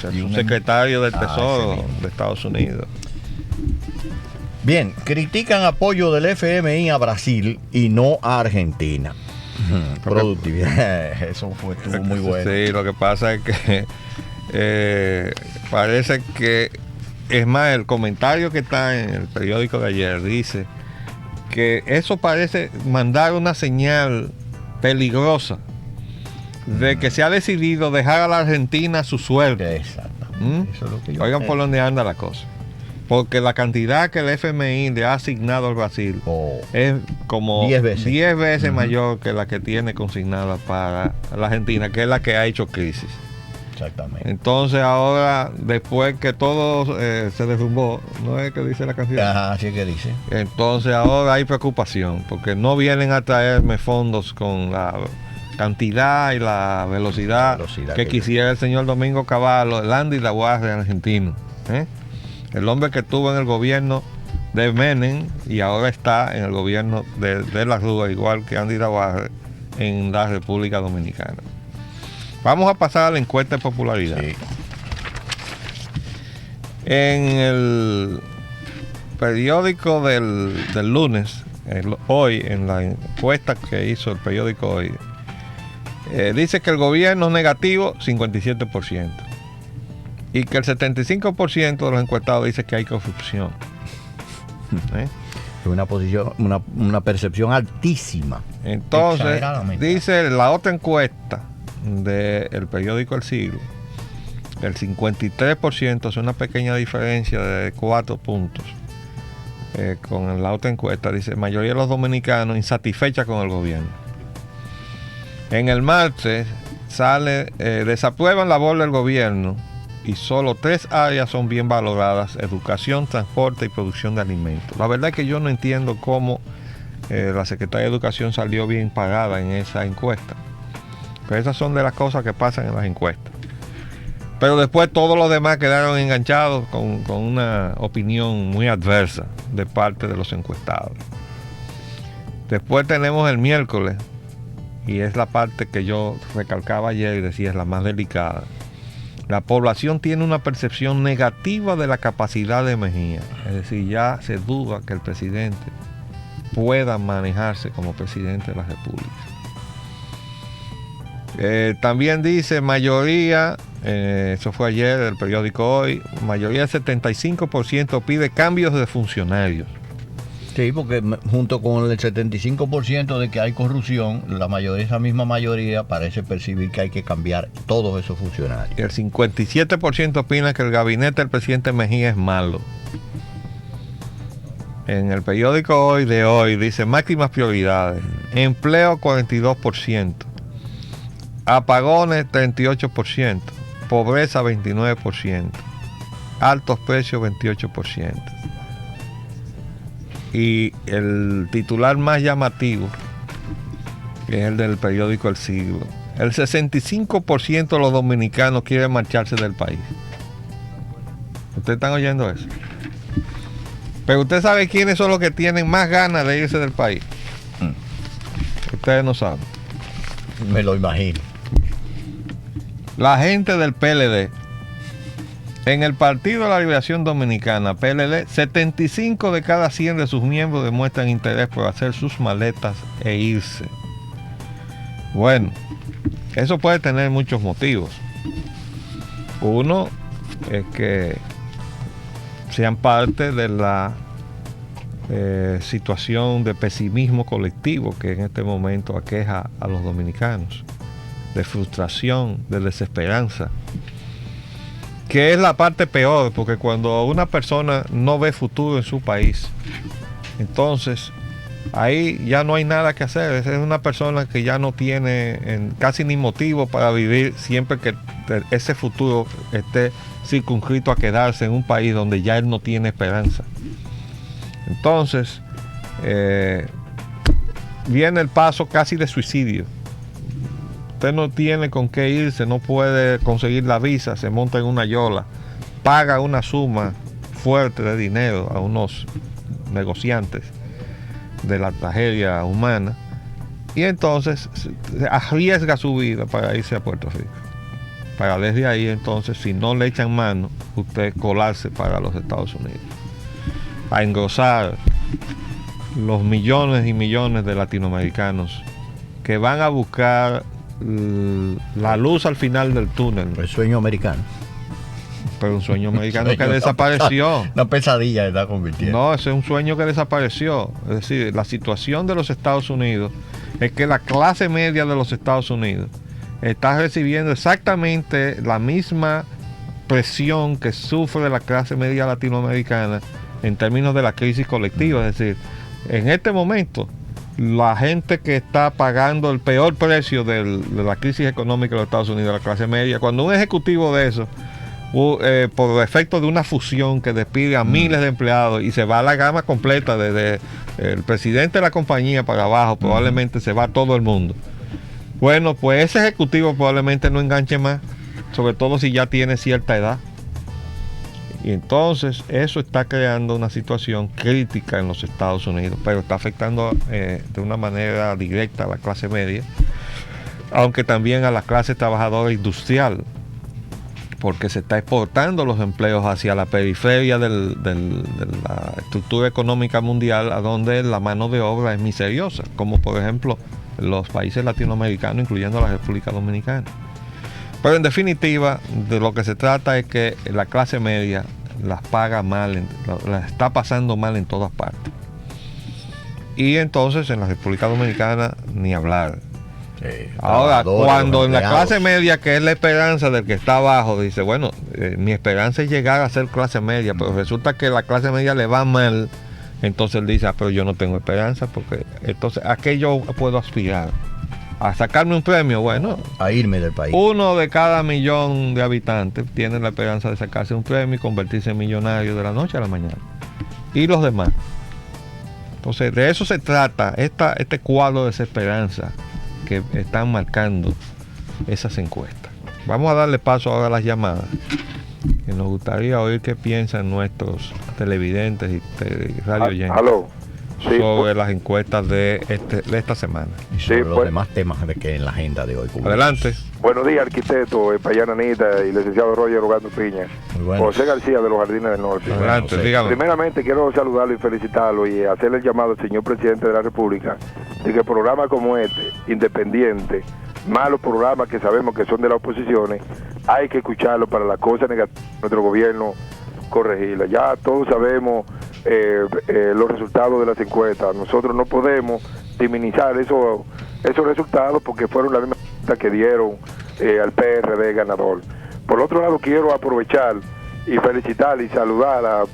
el secretario del Tesoro de Estados Unidos. Bien, critican apoyo del FMI a Brasil y no a Argentina. Productividad, eso estuvo muy bueno. Sí, lo que pasa es que parece que, es más, el comentario que está en el periódico de ayer dice que eso parece mandar una señal peligrosa de que se ha decidido dejar a la Argentina a su suerte. Exacto. Eso es lo que yo Oigan por dónde anda la cosa. Porque la cantidad que el FMI le ha asignado al Brasil es como 10 veces mayor que la que tiene consignada para la Argentina, que es la que ha hecho crisis. Exactamente. Entonces ahora, después que todo se derrumbó, ¿no es que dice la canción? Ajá, así es que dice. Entonces ahora hay preocupación, porque no vienen a traerme fondos con la cantidad y la velocidad que quisiera el señor Domingo Cavallo, el Andy Laguarre argentino. El hombre que estuvo en el gobierno de Menem y ahora está en el gobierno de la Rúa, igual que Andy Laguarre en la República Dominicana. Vamos a pasar a la encuesta de popularidad. Sí. En el periódico del lunes, hoy, en la encuesta que hizo el periódico Hoy, dice que el gobierno es negativo 57%. Y que el 75% de los encuestados dice que hay corrupción. Una percepción altísima. Entonces, dice la otra encuesta del periódico El Siglo, el 53%, es una pequeña diferencia de 4 puntos. Con la otra encuesta, dice, la mayoría de los dominicanos insatisfecha con el gobierno. En el martes sale, desaprueban la labor del gobierno y solo 3 áreas son bien valoradas: educación, transporte y producción de alimentos. La verdad es que yo no entiendo cómo la Secretaría de Educación salió bien pagada en esa encuesta. Pero esas son de las cosas que pasan en las encuestas. Pero después todos los demás quedaron enganchados con una opinión muy adversa de parte de los encuestados. Después tenemos el miércoles, y es la parte que yo recalcaba ayer y decía es la más delicada. La población tiene una percepción negativa de la capacidad de Mejía. Es decir, ya se duda que el presidente pueda manejarse como presidente de la República. También dice mayoría, eso fue ayer el periódico Hoy, mayoría del 75% pide cambios de funcionarios. Sí, porque junto con el 75% de que hay corrupción, esa misma mayoría parece percibir que hay que cambiar todos esos funcionarios. El 57% opina que el gabinete del presidente Mejía es malo. En el periódico Hoy de hoy dice máximas prioridades: empleo 42%, apagones 38%, pobreza 29%, altos precios 28%. Y el titular más llamativo, que es el del periódico El Siglo, el 65% de los dominicanos quieren marcharse del país. ¿Ustedes están oyendo eso? Pero usted sabe quiénes son los que tienen más ganas de irse del país. Ustedes no saben. Me lo imagino. La gente del PLD. En el Partido de la Liberación Dominicana, PLD, 75 de cada 100 de sus miembros demuestran interés por hacer sus maletas e irse. Bueno, eso puede tener muchos motivos. Uno es que sean parte de la situación de pesimismo colectivo que en este momento aqueja a los dominicanos, de frustración, de desesperanza, que es la parte peor, porque cuando una persona no ve futuro en su país, entonces ahí ya no hay nada que hacer. Esa es una persona que ya no tiene casi ni motivo para vivir siempre que ese futuro esté circunscrito a quedarse en un país donde ya él no tiene esperanza. Entonces, viene el paso casi de suicidio. Usted no tiene con qué irse, no puede conseguir la visa, se monta en una yola, paga una suma fuerte de dinero a unos negociantes de la tragedia humana y entonces arriesga su vida para irse a Puerto Rico, para desde ahí entonces, si no le echan mano, usted colarse para los Estados Unidos a engrosar los millones y millones de latinoamericanos que van a buscar la luz al final del túnel. El sueño americano. Pero un sueño americano que desapareció. Una pesadilla se está convirtiendo. No, ese es un sueño que desapareció. Es decir, la situación de los Estados Unidos es que la clase media de los Estados Unidos está recibiendo exactamente la misma presión que sufre la clase media latinoamericana en términos de la crisis colectiva. Es decir, en este momento, la gente que está pagando el peor precio de la crisis económica de los Estados Unidos, la clase media, cuando un ejecutivo de eso, por efecto de una fusión que despide a miles de empleados y se va a la gama completa, desde el presidente de la compañía para abajo, probablemente se va todo el mundo. Bueno, pues ese ejecutivo probablemente no enganche más, sobre todo si ya tiene cierta edad. Y entonces eso está creando una situación crítica en los Estados Unidos, pero está afectando de una manera directa a la clase media, aunque también a la clase trabajadora industrial, porque se está exportando los empleos hacia la periferia de la estructura económica mundial, a donde la mano de obra es miseriosa, como por ejemplo los países latinoamericanos, incluyendo la República Dominicana. Pero en definitiva, de lo que se trata es que la clase media las paga mal, las está pasando mal en todas partes. Y entonces en la República Dominicana ni hablar. Sí, ahora, cuando en la clase media, que es la esperanza del que está abajo, dice, bueno, mi esperanza es llegar a ser clase media, pero resulta que la clase media le va mal, entonces él dice, pero yo no tengo esperanza, porque entonces, ¿a qué yo puedo aspirar? A sacarme un premio. Bueno, a irme del país. 1 de cada 1.000.000 de habitantes tiene la esperanza de sacarse un premio y convertirse en millonario de la noche a la mañana. Y los demás. Entonces, de eso se trata, este cuadro de desesperanza que están marcando esas encuestas. Vamos a darle paso ahora a las llamadas, que nos gustaría oír qué piensan nuestros televidentes y radio oyentes. Aló. Sí, sobre las encuestas de esta semana. Y sobre los demás temas que en la agenda de hoy. Adelante. Buenos días, arquitecto, Payana Anita y licenciado Roger Rogando Piña. Muy bueno. José García de los Jardines del Norte. Adelante, dígame. Primeramente quiero saludarlo y felicitarlo y hacerle el llamado al señor presidente de la República de que programas como este, independiente, malos programas que sabemos que son de las oposiciones, hay que escucharlo para las cosas negativas de nuestro gobierno, corregirlas. Ya todos sabemos los resultados de las encuestas. Nosotros no podemos minimizar esos resultados porque fueron las mismas encuestas que dieron al PRD ganador. Por otro lado, quiero aprovechar y felicitar y saludar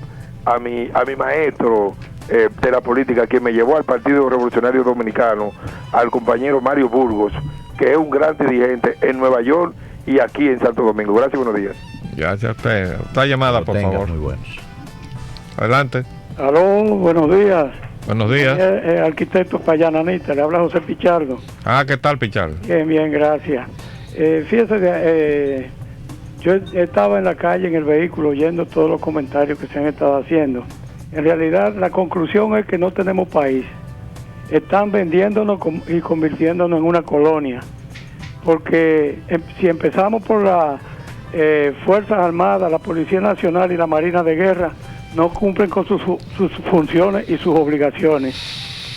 a mi maestro de la política, que me llevó al Partido Revolucionario Dominicano, al compañero Mario Burgos, que es un gran dirigente en Nueva York y aquí en Santo Domingo. Gracias y buenos días. Gracias a usted. Otra llamada, por favor. Muy buenos. Adelante. Aló, buenos días. Buenos días. Arquitecto Payana Anita, le habla José Pichardo. ¿Qué tal, Pichardo? Bien, gracias. Fíjese, yo estaba en la calle, en el vehículo, oyendo todos los comentarios que se han estado haciendo. En realidad, la conclusión es que no tenemos país. Están vendiéndonos y convirtiéndonos en una colonia. Porque si empezamos por las Fuerzas Armadas, la Policía Nacional y la Marina de Guerra, no cumplen con sus funciones y sus obligaciones.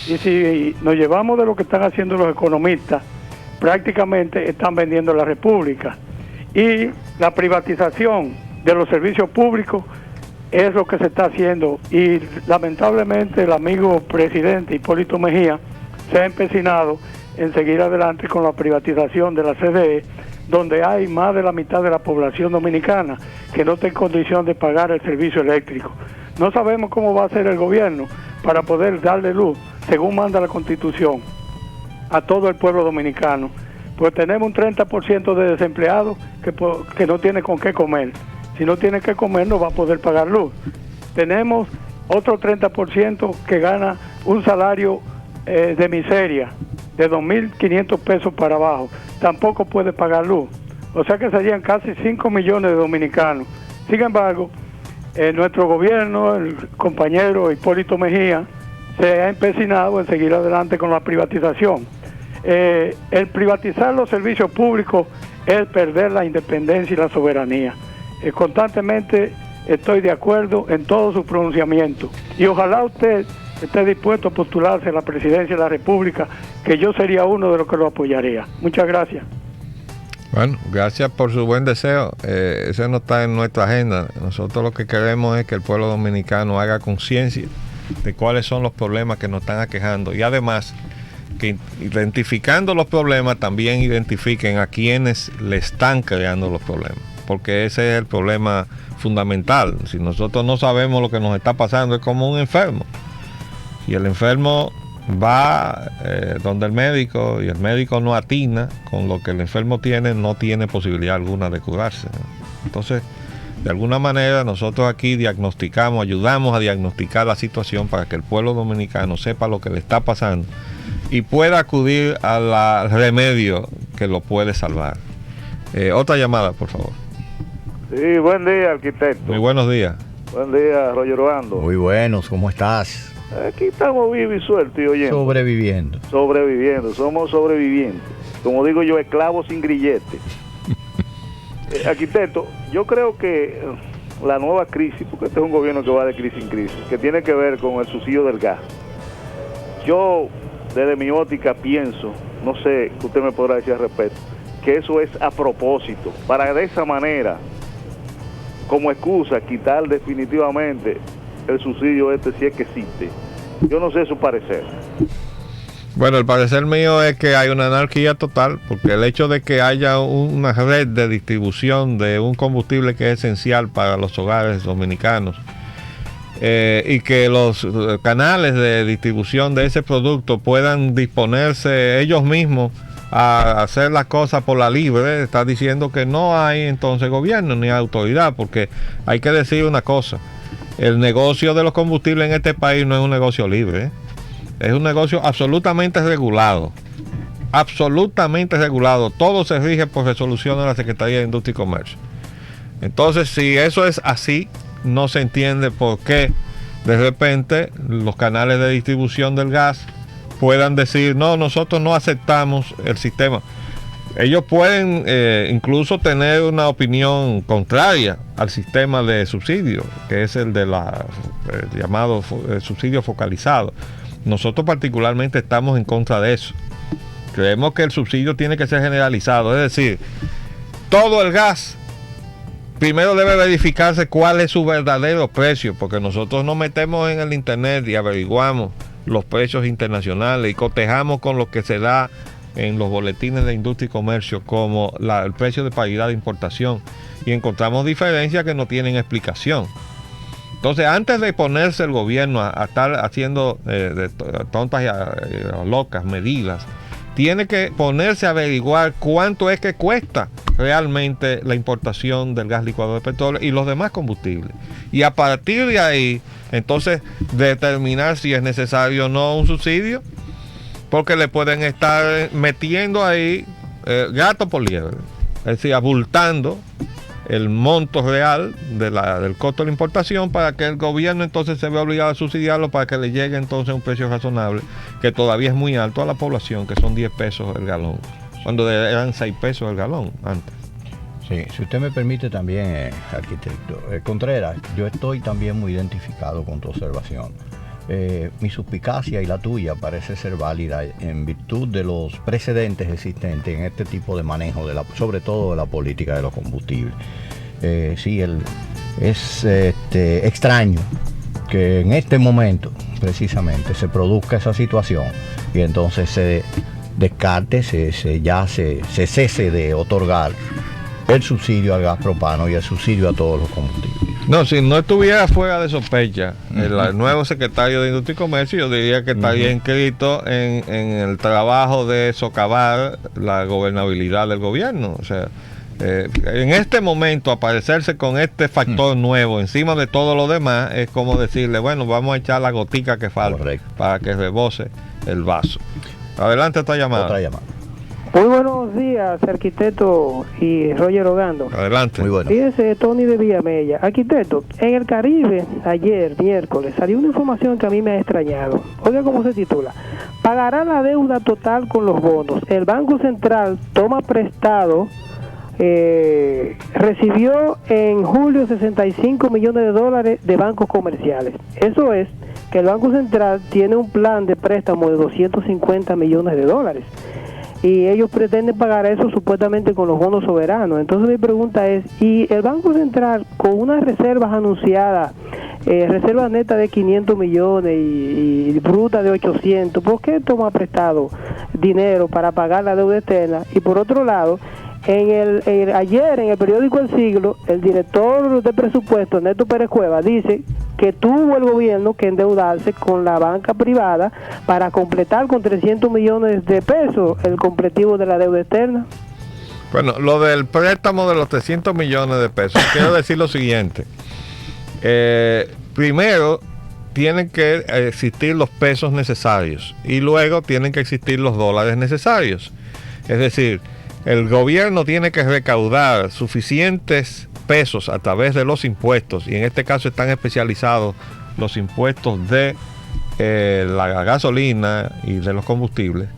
Y si nos llevamos de lo que están haciendo los economistas, prácticamente están vendiendo la República. Y la privatización de los servicios públicos es lo que se está haciendo. Y lamentablemente el amigo presidente Hipólito Mejía se ha empecinado en seguir adelante con la privatización de la CDE, donde hay más de la mitad de la población dominicana que no está en condición de pagar el servicio eléctrico. No sabemos cómo va a ser el gobierno para poder darle luz, según manda la Constitución, a todo el pueblo dominicano. Pues tenemos un 30% de desempleados que no tiene con qué comer. Si no tiene que comer, no va a poder pagar luz. Tenemos otro 30% que gana un salario de miseria, de 2.500 pesos para abajo. Tampoco puede pagar luz. O sea que serían casi 5 millones de dominicanos. Sin embargo, nuestro gobierno, el compañero Hipólito Mejía, se ha empecinado en seguir adelante con la privatización. El privatizar los servicios públicos es perder la independencia y la soberanía. Constantemente estoy de acuerdo en todos sus pronunciamientos. Y ojalá usted esté dispuesto a postularse a la presidencia de la República, que yo sería uno de los que lo apoyaría. Muchas gracias. Bueno, gracias por su buen deseo. Ese no está en nuestra agenda. Nosotros lo que queremos es que el pueblo dominicano haga conciencia de cuáles son los problemas que nos están aquejando y además que identificando los problemas también identifiquen a quienes le están creando los problemas, porque ese es el problema fundamental. Si nosotros no sabemos lo que nos está pasando, es como un enfermo. Si el enfermo va donde el médico y el médico no atina con lo que el enfermo tiene, no tiene posibilidad alguna de curarse. Entonces, de alguna manera nosotros aquí diagnosticamos, ayudamos a diagnosticar la situación para que el pueblo dominicano sepa lo que le está pasando y pueda acudir al remedio que lo puede salvar. Otra llamada, por favor. Sí, buen día, arquitecto. Muy buenos días. Buen día, Roger Orlando. Muy buenos, ¿cómo estás? Aquí estamos vivos y sueltos y oyendo. Sobreviviendo. Somos sobrevivientes. Como digo yo, esclavos sin grillete. Arquitecto, yo creo que la nueva crisis, porque este es un gobierno que va de crisis en crisis, que tiene que ver con el subsidio del gas. Yo, desde mi óptica, pienso, no sé qué usted me podrá decir al respecto, que eso es a propósito, para de esa manera, como excusa, quitar definitivamente el subsidio si es que existe. Yo no sé su parecer. Bueno, el parecer mío es que hay una anarquía total, porque el hecho de que haya una red de distribución de un combustible que es esencial para los hogares dominicanos y que los canales de distribución de ese producto puedan disponerse ellos mismos a hacer las cosas por la libre, está diciendo que no hay entonces gobierno ni autoridad, porque hay que decir una cosa: el negocio de los combustibles en este país no es un negocio libre, es un negocio absolutamente regulado. Absolutamente regulado. Todo se rige por resolución de la Secretaría de Industria y Comercio. Entonces, si eso es así, no se entiende por qué de repente los canales de distribución del gas puedan decir, no, nosotros no aceptamos el sistema. Ellos pueden incluso tener una opinión contraria al sistema de subsidio, que es el de llamado subsidio focalizado. Nosotros particularmente estamos en contra de eso. Creemos que el subsidio tiene que ser generalizado, es decir, todo el gas primero debe verificarse cuál es su verdadero precio, porque nosotros nos metemos en el internet y averiguamos los precios internacionales y cotejamos con lo que se da en los boletines de industria y comercio como el precio de paridad de importación y encontramos diferencias que no tienen explicación. Entonces, antes de ponerse el gobierno a estar haciendo de tontas y locas medidas, tiene que ponerse a averiguar cuánto es que cuesta realmente la importación del gas licuado de petróleo y los demás combustibles. Y a partir de ahí, entonces, determinar si es necesario o no un subsidio, porque le pueden estar metiendo ahí gato por liebre, es decir, abultando el monto real del costo de la importación para que el gobierno entonces se vea obligado a subsidiarlo para que le llegue entonces a un precio razonable, que todavía es muy alto a la población, que son 10 pesos el galón, cuando eran 6 pesos el galón antes. Sí, si usted me permite también, arquitecto Contreras, yo estoy también muy identificado con tu observación. Mi suspicacia y la tuya parece ser válida en virtud de los precedentes existentes en este tipo de manejo, sobre todo de la política de los combustibles. Sí, es extraño que en este momento precisamente se produzca esa situación y entonces se descarte, se cese de otorgar el subsidio al gas propano y el subsidio a todos los combustibles. No, si no estuviera fuera de sospecha, el nuevo secretario de Industria y Comercio, yo diría que estaría inscrito en el trabajo de socavar la gobernabilidad del gobierno. O sea, en este momento aparecerse con este factor nuevo encima de todo lo demás es como decirle, bueno, vamos a echar la gotica que falta. Correcto. Para que rebose el vaso. Adelante, esta llamada. Otra llamada. Muy buenos días, arquitecto y Roger Ogando. Adelante. Muy bueno. Fíjese, Tony de Villamella. Arquitecto, en el Caribe, ayer, miércoles, salió una información que a mí me ha extrañado. Oiga cómo se titula. Pagará la deuda total con los bonos. El Banco Central toma prestado, recibió en julio 65 millones de dólares de bancos comerciales. Eso es que el Banco Central tiene un plan de préstamo de 250 millones de dólares. Y ellos pretenden pagar eso supuestamente con los bonos soberanos. Entonces mi pregunta es, ¿y el Banco Central con unas reservas anunciadas, reservas netas de 500 millones y brutas de 800, por qué toma prestado dinero para pagar la deuda externa? Y por otro lado, ayer en el periódico El Siglo, el director de presupuesto, Neto Pérez Cueva, dice que tuvo el gobierno que endeudarse con la banca privada para completar con 300 millones de pesos el completivo de la deuda externa. Bueno, lo del préstamo de los 300 millones de pesos, quiero decir lo siguiente. Primero, tienen que existir los pesos necesarios y luego tienen que existir los dólares necesarios. Es decir, el gobierno tiene que recaudar suficientes pesos a través de los impuestos, y en este caso están especializados los impuestos de la gasolina y de los combustibles,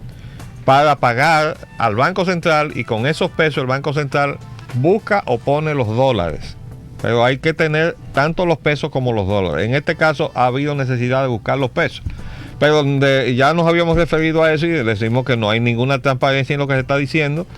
para pagar al Banco Central, y con esos pesos el Banco Central busca o pone los dólares. Pero hay que tener tanto los pesos como los dólares. En este caso ha habido necesidad de buscar los pesos. Pero ya nos habíamos referido a eso y decimos que no hay ninguna transparencia en lo que se está diciendo,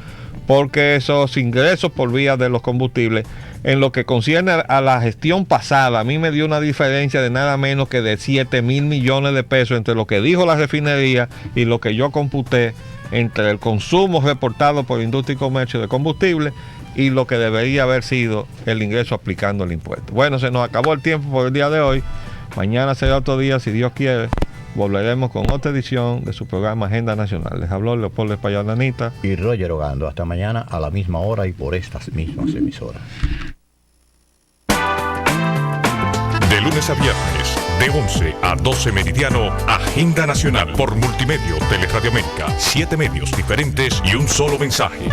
porque esos ingresos por vía de los combustibles, en lo que concierne a la gestión pasada, a mí me dio una diferencia de nada menos que de 7,000 millones de pesos entre lo que dijo la refinería y lo que yo computé entre el consumo reportado por Industria y Comercio de combustible y lo que debería haber sido el ingreso aplicando el impuesto. Bueno, se nos acabó el tiempo por el día de hoy. Mañana será otro día, si Dios quiere. Volveremos con otra edición de su programa Agenda Nacional. Les habló Leopoldo Espaillat Anita y Roger Ogando. Hasta mañana a la misma hora y por estas mismas emisoras. De lunes a viernes, de 11 a 12 meridiano, Agenda Nacional por Multimedio, Teleradio América, 7 medios diferentes y un solo mensaje.